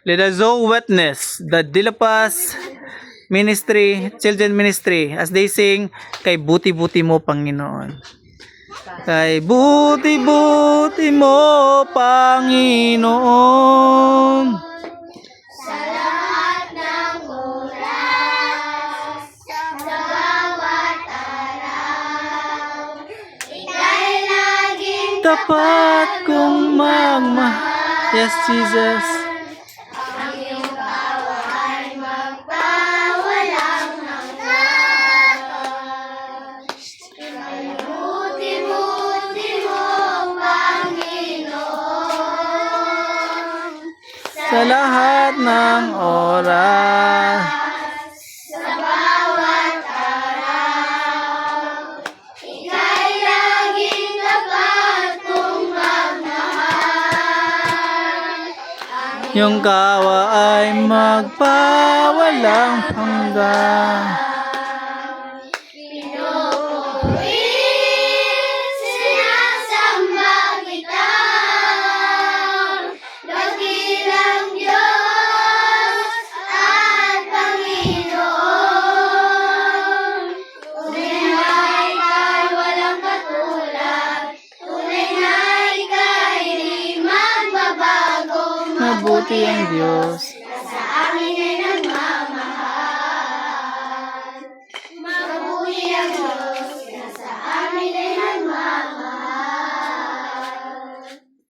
Let us all witness the Dilapas Ministry, Children Ministry, as they sing, kay buti-buti mo, Panginoon. Kay buti-buti mo, Panginoon. Sa lahat ng oras, sa bawat araw, ika'y laging Tapat kong magmahal. Yes, Jesus. ang iyong awa ay magpawalang hanggan. Ika'y buti-buti mo, Panginoon. Sa lahat ng oras. Sa bawat araw, ika'y laging tapat kong magmahal. Yung kawa ay magpawalang hanggan. Pinupuri, sinasamba kita, dakilang Diyos at Panginoon. Tunay na ika'y walang katulad, tunay na ika'y di magbabago. Mabuti ang Diyos.